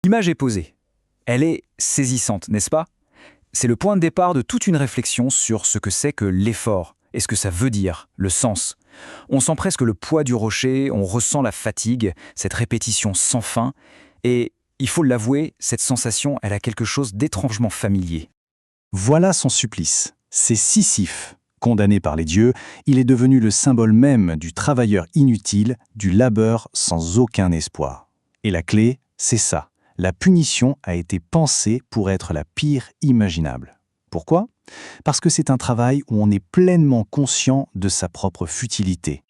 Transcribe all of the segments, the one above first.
L'image est posée. Elle est saisissante, n'est-ce pas? C'est le point de départ de toute une réflexion sur ce que c'est que l'effort et ce que ça veut dire, le sens. On sent presque le poids du rocher, on ressent la fatigue, cette répétition sans fin, et il faut l'avouer, cette sensation, elle a quelque chose d'étrangement familier. Voilà son supplice. C'est Sisyphe. Condamné par les dieux, il est devenu le symbole même du travailleur inutile, du labeur sans aucun espoir. Et la clé, c'est ça. La punition a été pensée pour être la pire imaginable. Pourquoi? Parce que c'est un travail où on est pleinement conscient de sa propre futilité.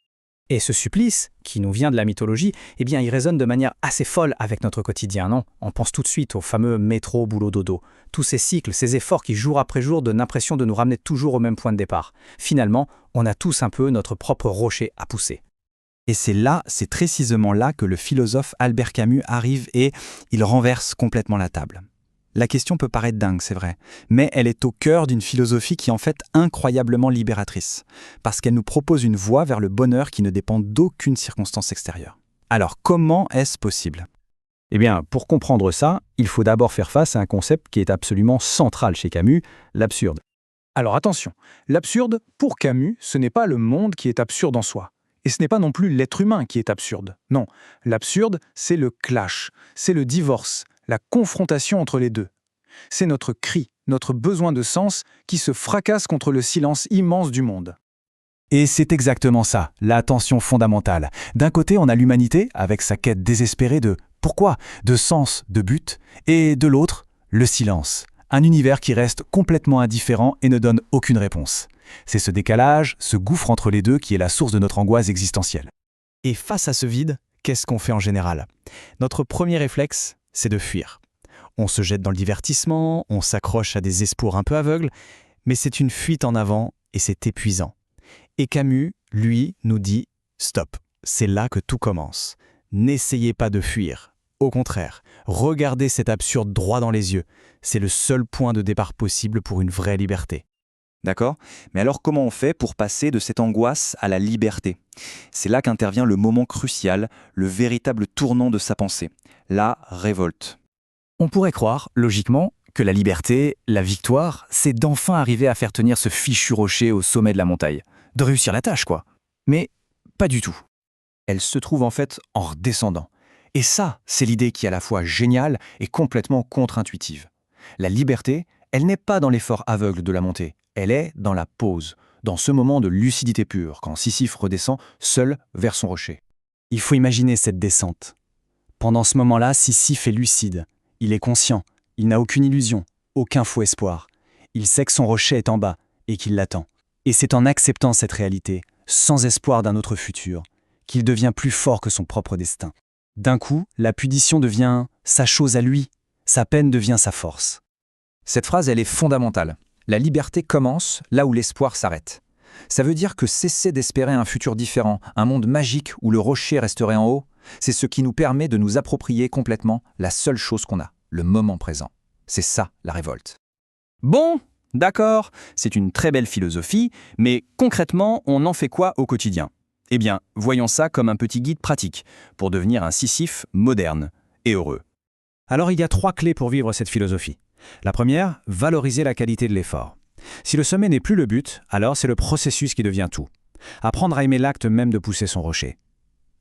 Et ce supplice, qui nous vient de la mythologie, eh bien, il résonne de manière assez folle avec notre quotidien, non? On pense tout de suite au fameux métro, boulot, dodo. Tous ces cycles, ces efforts qui, jour après jour, donnent l'impression de nous ramener toujours au même point de départ. Finalement, on a tous un peu notre propre rocher à pousser. Et c'est précisément là que le philosophe Albert Camus arrive et il renverse complètement la table. La question peut paraître dingue, c'est vrai, mais elle est au cœur d'une philosophie qui est en fait incroyablement libératrice, parce qu'elle nous propose une voie vers le bonheur qui ne dépend d'aucune circonstance extérieure. Alors comment est-ce possible? Eh bien, pour comprendre ça, il faut d'abord faire face à un concept qui est absolument central chez Camus, l'absurde. Alors attention, l'absurde, pour Camus, ce n'est pas le monde qui est absurde en soi. Et ce n'est pas non plus l'être humain qui est absurde. Non, l'absurde, c'est le clash, c'est le divorce, la confrontation entre les deux. C'est notre cri, notre besoin de sens qui se fracasse contre le silence immense du monde. Et c'est exactement ça, la tension fondamentale. D'un côté, on a l'humanité, avec sa quête désespérée de pourquoi, de sens, de but, et de l'autre, le silence. Un univers qui reste complètement indifférent et ne donne aucune réponse. C'est ce décalage, ce gouffre entre les deux qui est la source de notre angoisse existentielle. Et face à ce vide, qu'est-ce qu'on fait en général? Notre premier réflexe, c'est de fuir. On se jette dans le divertissement, on s'accroche à des espoirs un peu aveugles, mais c'est une fuite en avant et c'est épuisant. Et Camus, lui, nous dit « Stop, c'est là que tout commence. N'essayez pas de fuir. Au contraire, regardez cet absurde droit dans les yeux. C'est le seul point de départ possible pour une vraie liberté. » D'accord? Mais alors comment on fait pour passer de cette angoisse à la liberté? C'est là qu'intervient le moment crucial, le véritable tournant de sa pensée, la révolte. On pourrait croire, logiquement, que la liberté, la victoire, c'est d'enfin arriver à faire tenir ce fichu rocher au sommet de la montagne. De réussir la tâche, quoi. Mais pas du tout. Elle se trouve en fait en redescendant. Et ça, c'est l'idée qui est à la fois géniale et complètement contre-intuitive. La liberté, elle n'est pas dans l'effort aveugle de la montée. Elle est dans la pause, dans ce moment de lucidité pure, quand Sisyphe redescend seul vers son rocher. Il faut imaginer cette descente. Pendant ce moment-là, Sisyphe est lucide. Il est conscient. Il n'a aucune illusion, aucun faux espoir. Il sait que son rocher est en bas et qu'il l'attend. Et c'est en acceptant cette réalité, sans espoir d'un autre futur, qu'il devient plus fort que son propre destin. D'un coup, la punition devient sa chose à lui. Sa peine devient sa force. Cette phrase, elle est fondamentale. La liberté commence là où l'espoir s'arrête. Ça veut dire que cesser d'espérer un futur différent, un monde magique où le rocher resterait en haut, c'est ce qui nous permet de nous approprier complètement la seule chose qu'on a, le moment présent. C'est ça, la révolte. Bon, d'accord, c'est une très belle philosophie, mais concrètement, on en fait quoi au quotidien? Eh bien, voyons ça comme un petit guide pratique pour devenir un Sisyphe moderne et heureux. Alors, il y a 3 clés pour vivre cette philosophie. La première, valoriser la qualité de l'effort. Si le sommet n'est plus le but, alors c'est le processus qui devient tout. Apprendre à aimer l'acte même de pousser son rocher.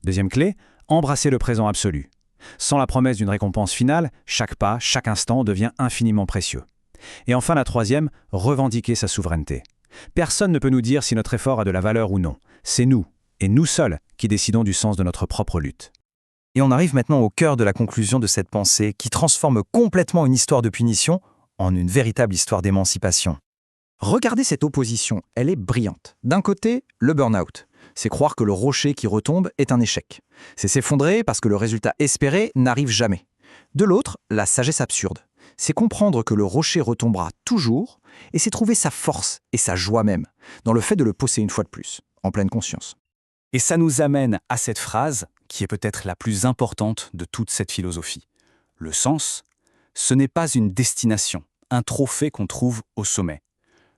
Deuxième clé, embrasser le présent absolu. Sans la promesse d'une récompense finale, chaque pas, chaque instant devient infiniment précieux. Et enfin la troisième, revendiquer sa souveraineté. Personne ne peut nous dire si notre effort a de la valeur ou non. C'est nous, et nous seuls, qui décidons du sens de notre propre lutte. Et on arrive maintenant au cœur de la conclusion de cette pensée qui transforme complètement une histoire de punition en une véritable histoire d'émancipation. Regardez cette opposition, elle est brillante. D'un côté, le burn-out. C'est croire que le rocher qui retombe est un échec. C'est s'effondrer parce que le résultat espéré n'arrive jamais. De l'autre, la sagesse absurde. C'est comprendre que le rocher retombera toujours et c'est trouver sa force et sa joie même dans le fait de le pousser une fois de plus, en pleine conscience. Et ça nous amène à cette phrase qui est peut-être la plus importante de toute cette philosophie. Le sens, ce n'est pas une destination, un trophée qu'on trouve au sommet.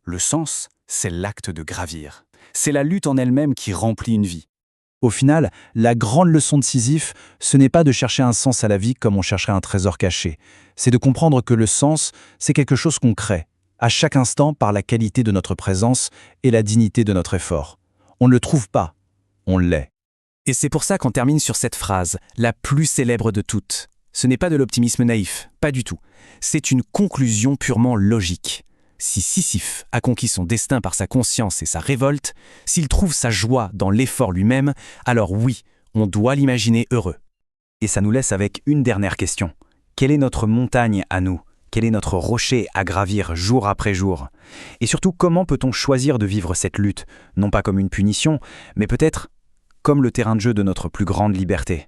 Le sens, c'est l'acte de gravir. C'est la lutte en elle-même qui remplit une vie. Au final, la grande leçon de Sisyphe, ce n'est pas de chercher un sens à la vie comme on chercherait un trésor caché. C'est de comprendre que le sens, c'est quelque chose qu'on crée, à chaque instant par la qualité de notre présence et la dignité de notre effort. On ne le trouve pas, on l'est. Et c'est pour ça qu'on termine sur cette phrase, la plus célèbre de toutes. Ce n'est pas de l'optimisme naïf, pas du tout. C'est une conclusion purement logique. Si Sisyphe a conquis son destin par sa conscience et sa révolte, s'il trouve sa joie dans l'effort lui-même, alors oui, on doit l'imaginer heureux. Et ça nous laisse avec une dernière question. Quelle est notre montagne à nous ? Quel est notre rocher à gravir jour après jour ? Et surtout, comment peut-on choisir de vivre cette lutte, non pas comme une punition, mais peut-être comme le terrain de jeu de notre plus grande liberté ?